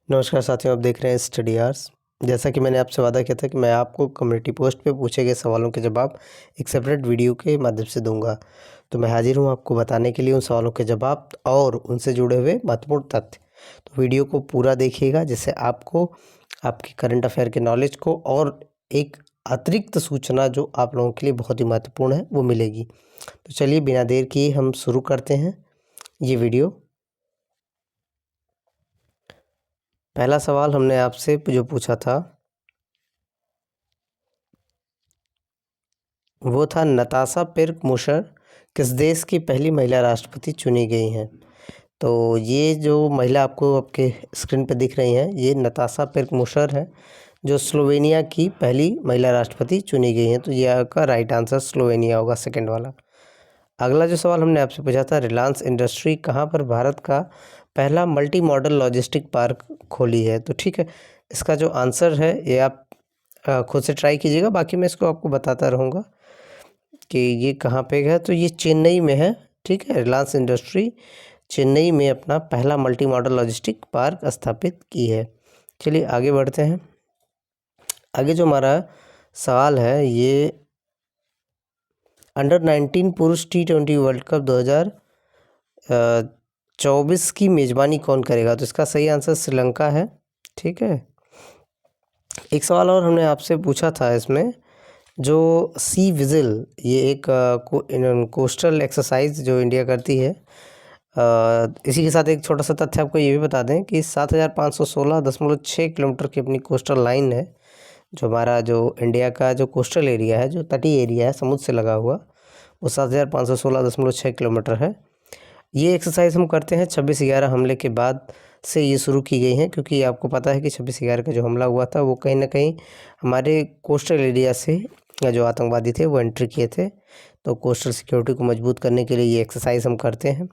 नमस्कार साथियों, आप देख रहे हैं स्टडी आवर्स। जैसा कि मैंने आपसे वादा किया था कि मैं आपको कम्युनिटी पोस्ट पे पूछे गए सवालों के जवाब एक सेपरेट वीडियो के माध्यम से दूंगा। तो मैं हाजिर हूँ आपको बताने के लिए उन सवालों के जवाब और उनसे जुड़े हुए महत्वपूर्ण तथ्य। तो वीडियो को पूरा देखिएगा, जिससे आपको आपकी करंट अफेयर के नॉलेज को और एक अतिरिक्त सूचना जो आप लोगों के लिए बहुत ही महत्वपूर्ण है वो मिलेगी। तो चलिए बिना देर किए हम शुरू करते हैं ये वीडियो। पहला सवाल हमने आपसे जो पूछा था वो था, नताशा पिर्क-मुशर किस देश की पहली महिला राष्ट्रपति चुनी गई हैं। तो ये जो महिला आपको आपके स्क्रीन पर दिख रही हैं, ये नताशा पिर्क-मुशर हैं, जो स्लोवेनिया की पहली महिला राष्ट्रपति चुनी गई हैं। तो ये आपका राइट आंसर स्लोवेनिया होगा, सेकंड वाला। अगला जो सवाल हमने आपसे पूछा था, रिलायंस इंडस्ट्री कहाँ पर भारत का पहला मल्टी मॉडल लॉजिस्टिक पार्क खोली है। तो ठीक है, इसका जो आंसर है ये आप खुद से ट्राई कीजिएगा, बाकी मैं इसको आपको बताता रहूँगा कि ये कहाँ पे है। तो ये चेन्नई में है, ठीक है। रिलायंस इंडस्ट्री चेन्नई में अपना पहला मल्टी मॉडल लॉजिस्टिक पार्क स्थापित की है। चलिए आगे बढ़ते हैं। आगे जो हमारा सवाल है, ये अंडर 19 पुरुष T20 वर्ल्ड कप 2024 की मेज़बानी कौन करेगा। तो इसका सही आंसर श्रीलंका है, ठीक है। एक सवाल और हमने आपसे पूछा था इसमें, जो सी विजिल, ये एक कोस्टल एक्सरसाइज जो इंडिया करती है। इसी के साथ एक छोटा सा तथ्य आपको ये भी बता दें कि 7516.6 किलोमीटर की अपनी कोस्टल लाइन है। जो हमारा जो इंडिया का जो कोस्टल एरिया है, जो तटीय एरिया है समुद्र से लगा हुआ, वो 7516.6 किलोमीटर है। ये एक्सरसाइज हम करते हैं 26/11 हमले के बाद से ये शुरू की गई हैं, क्योंकि आपको पता है कि 26/11 का जो हमला हुआ था वो कहीं ना कहीं हमारे कोस्टल एरिया से जो आतंकवादी थे वो एंट्री किए थे। तो कोस्टल सिक्योरिटी को मजबूत करने के लिए ये एक्सरसाइज हम करते हैं,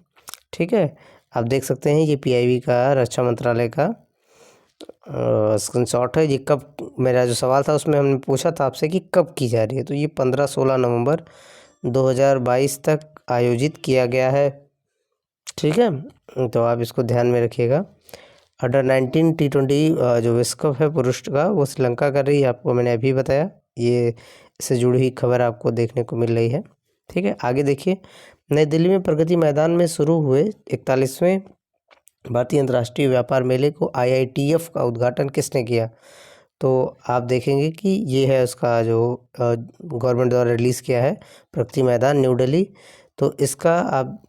ठीक है। आप देख सकते हैं ये PIB का, रक्षा मंत्रालय का स्क्रीनशॉट है। ये कब, मेरा जो सवाल था उसमें हमने पूछा था आपसे कि कब की जा रही है। तो ये 15-16 नवंबर 2022 तक आयोजित किया गया है, ठीक है। तो आप इसको ध्यान में रखिएगा। अंडर 19 T20 जो विश्व कप है पुरुष का, वो श्रीलंका कर रही है, आपको मैंने अभी बताया। ये इससे जुड़ी हुई खबर आपको देखने को मिल रही है, ठीक है। आगे देखिए, नई दिल्ली में प्रगति मैदान में शुरू हुए 41वें भारतीय अंतर्राष्ट्रीय व्यापार मेले को IITF का उद्घाटन किसने किया। तो आप देखेंगे कि ये है उसका जो गवर्नमेंट द्वारा रिलीज़ किया है, प्रगति मैदान न्यू दिल्ली। तो इसका आप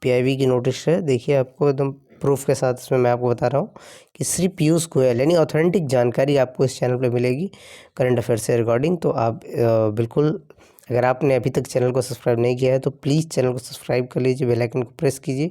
PIB की नोटिस है, देखिए आपको एकदम प्रूफ के साथ इसमें मैं आपको बता रहा हूँ कि श्री पीयूष गोयल, यानी ऑथेंटिक जानकारी आपको इस चैनल पे मिलेगी करंट अफेयर से रिगार्डिंग। तो आप बिल्कुल, अगर आपने अभी तक चैनल को सब्सक्राइब नहीं किया है तो प्लीज़ चैनल को सब्सक्राइब कर लीजिए, बेल आइकन को प्रेस कीजिए,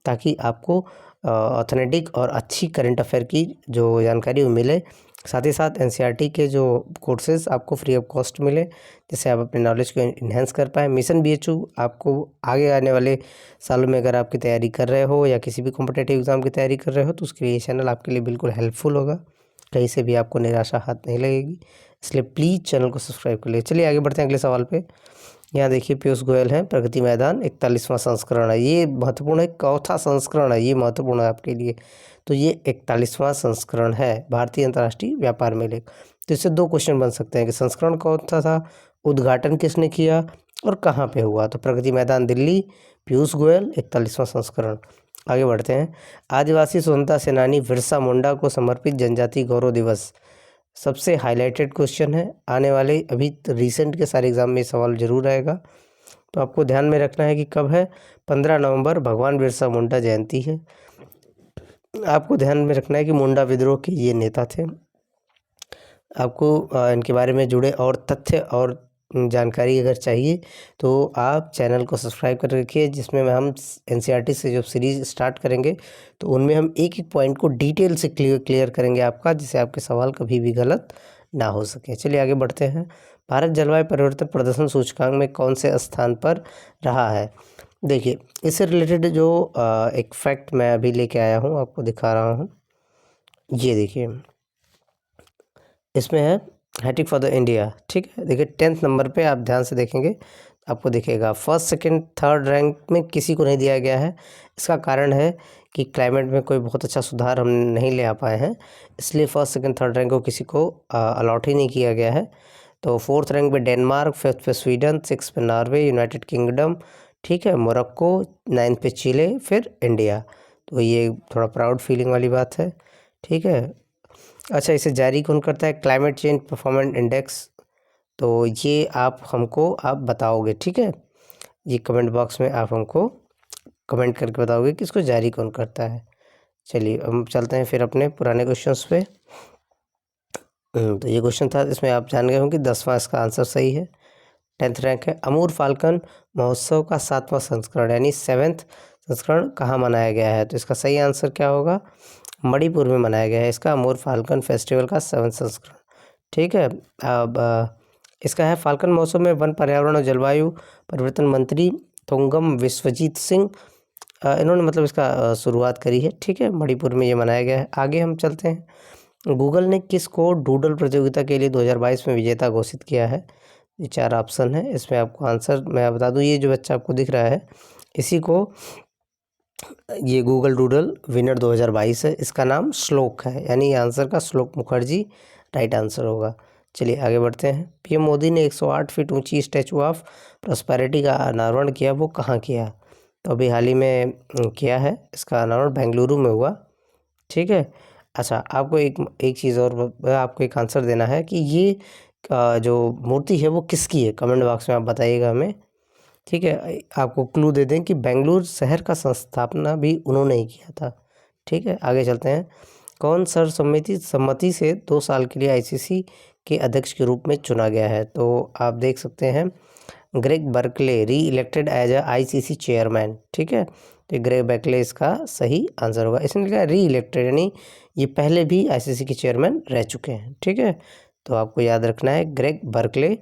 ताकि आपको ऑथेंटिक और अच्छी करंट अफेयर की जो जानकारी वो मिले। साथ ही साथ NCERT के जो कोर्सेज़ आपको फ्री ऑफ कॉस्ट मिले, जिससे आप अपने नॉलेज को इन्हेंस कर पाएँ। मिशन BHU आपको आगे आने वाले सालों में अगर आपकी तैयारी कर रहे हो या किसी भी कॉम्पिटेटिव एग्ज़ाम की तैयारी कर रहे हो, तो उसके लिए ये चैनल आपके लिए बिल्कुल हेल्पफुल होगा। कहीं से भी आपको निराशा हाथ नहीं लगेगी, इसलिए प्लीज़ चैनल को सब्सक्राइब कर लीजिए। चलिए आगे बढ़ते हैं अगले सवाल पे। यहाँ देखिए पीयूष गोयल हैं, प्रगति मैदान 41वां संस्करण है, ये महत्वपूर्ण है। चौथा संस्करण है, ये महत्वपूर्ण है आपके लिए। तो ये 41वां संस्करण है भारतीय अंतर्राष्ट्रीय व्यापार मेले। तो इससे 2 क्वेश्चन बन सकते हैं कि संस्करण कौन सा था, उद्घाटन किसने किया और कहाँ पे हुआ। तो प्रगति मैदान दिल्ली, पीयूष गोयल, 41वां संस्करण। आगे बढ़ते हैं। आदिवासी स्वतंत्रता सेनानी बिरसा मुंडा को समर्पित जनजातीय गौरव दिवस, सबसे हाईलाइटेड क्वेश्चन है आने वाले अभी रिसेंट के सारे एग्जाम में ये सवाल जरूर आएगा। तो आपको ध्यान में रखना है कि कब है, 15 नवंबर भगवान बिरसा मुंडा जयंती है। आपको ध्यान में रखना है कि मुंडा विद्रोह के ये नेता थे। आपको इनके बारे में जुड़े और तथ्य और जानकारी अगर चाहिए तो आप चैनल को सब्सक्राइब कर रखिए, जिसमें हम NCERT से जब सीरीज़ स्टार्ट करेंगे तो उनमें हम एक एक पॉइंट को डिटेल से क्लियर करेंगे आपका, जिससे आपके सवाल कभी भी गलत ना हो सके। चलिए आगे बढ़ते हैं। भारत जलवायु परिवर्तन प्रदर्शन सूचकांक में कौन से स्थान पर रहा है। देखिए, इससे रिलेटेड जो एक फैक्ट मैं अभी लेके आया हूँ, आपको दिखा रहा हूँ। ये देखिए, इसमें है हैट्रिक फॉर द इंडिया, ठीक है। देखिए 10th नंबर पे आप ध्यान से देखेंगे आपको दिखेगा। फर्स्ट सेकंड थर्ड रैंक में किसी को नहीं दिया गया है। इसका कारण है कि क्लाइमेट में कोई बहुत अच्छा सुधार हम नहीं ले आ पाए हैं, इसलिए फर्स्ट सेकंड थर्ड रैंक को किसी को अलॉट ही नहीं किया गया है। तो फोर्थ रैंक पे डेनमार्क, फिफ्थ पे स्वीडन, सिक्स पे नॉर्वे, यूनाइटेड किंगडम, ठीक है, मोरक्को, नाइन्थ पे चिले, फिर इंडिया। तो ये थोड़ा प्राउड फीलिंग वाली बात है, ठीक है। अच्छा, इसे जारी कौन करता है? Climate change performance index. तो ये आप बताओगे, ठीक है। ये कमेंट बॉक्स में आप हमको कमेंट करके बताओगे कि इसको जारी कौन करता है। चलिए हम चलते हैं फिर अपने पुराने क्वेश्चंस पे। तो ये क्वेश्चन था, इसमें आप जान गए होंगे 10वां इसका आंसर सही है। 10th रैंक है। अमूर फाल्कन महोत्सव का 7वां संस्करण यानी 7th संस्करण कहाँ मनाया गया है? तो इसका सही आंसर क्या होगा? मणिपुर में मनाया गया है इसका अमूर फाल्कन फेस्टिवल का 7वां संस्करण, ठीक है। अब इसका है फाल्कन महोत्सव में वन, पर्यावरण और जलवायु परिवर्तन मंत्री थोंगम विश्वजीत सिंह इन्होंने मतलब इसका शुरुआत करी है, ठीक है। मणिपुर में ये मनाया गया है। आगे हम चलते हैं। गूगल ने किस को डूडल प्रतियोगिता के लिए 2022 में विजेता घोषित किया है? ये 4 ऑप्शन है, इसमें आपको आंसर मैं बता दूं, ये जो बच्चा आपको दिख रहा है इसी को ये गूगल डूडल विनर 2022 है। इसका नाम श्लोक है, यानी ये आंसर का श्लोक मुखर्जी राइट आंसर होगा। चलिए आगे बढ़ते हैं। पीएम मोदी ने 108 फीट ऊंची स्टैचू ऑफ प्रॉस्पेरिटी का अनावरण किया, वो कहाँ किया? तो अभी हाल ही में किया है, इसका अनावरण बेंगलुरु में हुआ, ठीक है। अच्छा, आपको एक चीज़ और आपको एक आंसर देना है कि ये जो मूर्ति है वो किसकी है, कमेंट बॉक्स में आप बताइएगा हमें, ठीक है। आपको क्लू दे दें कि बेंगलुरु शहर का संस्थापना भी उन्होंने ही किया था, ठीक है। आगे चलते हैं। कौन सर्वसम्मति से 2 साल के लिए आईसीसी के अध्यक्ष के रूप में चुना गया है? तो आप देख सकते हैं Greg Barclay re elected as a ICC chairman, ठीक है। तो ग्रेग बर्कले इसका सही आंसर होगा। इसने लिखा री इलेक्टेड, यानी ये पहले भी आईसीसी के चेयरमैन रह चुके हैं, ठीक है। तो आपको याद रखना है ग्रेग बर्कले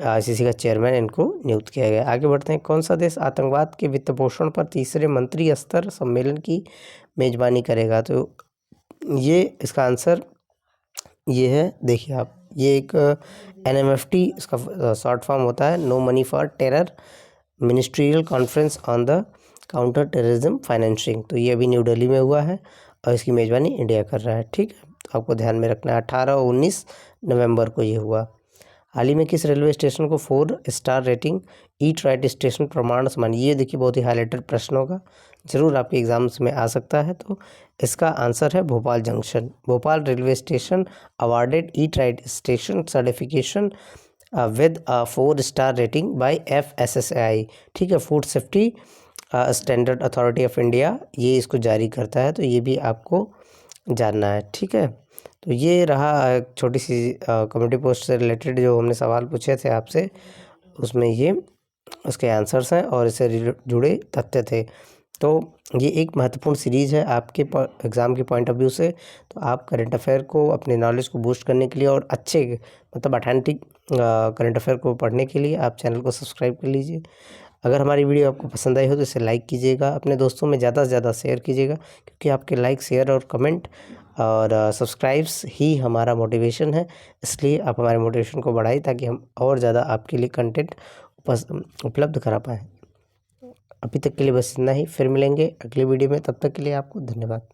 आईसीसी का चेयरमैन इनको नियुक्त किया गया। आगे बढ़ते हैं। कौन सा देश आतंकवाद के वित्त पोषण पर तीसरे मंत्री स्तर सम्मेलन की मेजबानी करेगा? तो ये इसका आंसर ये है, देखिए आप, ये एक NMFT इसका शॉर्ट फॉर्म होता है, no money for terror ministerial conference on the counter terrorism financing. तो ये अभी न्यू दिल्ली में हुआ है और इसकी मेजबानी इंडिया कर रहा है, ठीक है। तो आपको ध्यान में रखना है 18 और 19 नवंबर को ये हुआ। हाल ही में किस रेलवे स्टेशन को 4 स्टार रेटिंग ईट राइट स्टेशन प्रमाण सम्मान? ये देखिए बहुत ही हाईलाइटेड प्रश्न होगा, जरूर आपके एग्जाम्स में आ सकता है। तो इसका आंसर है Bhopal junction. Bhopal railway station awarded eat right station certification with 4 star rating by FSSAI, ठीक है, food safety standard authority of India, ये इसको जारी करता है। तो ये भी आपको जानना है, ठीक है। तो ये रहा एक छोटी सी कम्युनिटी पोस्ट से रिलेटेड जो हमने सवाल पूछे थे आपसे, उसमें ये उसके आंसर्स हैं और इससे जुड़े तथ्य थे। तो ये एक महत्वपूर्ण सीरीज़ है आपके एग्ज़ाम के पॉइंट ऑफ व्यू से। तो आप करंट अफेयर को, अपने नॉलेज को बूस्ट करने के लिए और अच्छे मतलब ऑथेंटिक करंट अफेयर को पढ़ने के लिए आप चैनल को सब्सक्राइब कर लीजिए। अगर हमारी वीडियो आपको पसंद आई हो तो इसे लाइक कीजिएगा, अपने दोस्तों में ज़्यादा से ज़्यादा शेयर कीजिएगा, क्योंकि आपके लाइक, शेयर और कमेंट और सब्सक्राइब्स ही हमारा मोटिवेशन है। इसलिए आप हमारे मोटिवेशन को बढ़ाइए ताकि हम और ज़्यादा आपके लिए कंटेंट उपलब्ध करा पाएँ। अभी तक के लिए बस इतना ही, फिर मिलेंगे अगली वीडियो में, तब तक के लिए आपको धन्यवाद।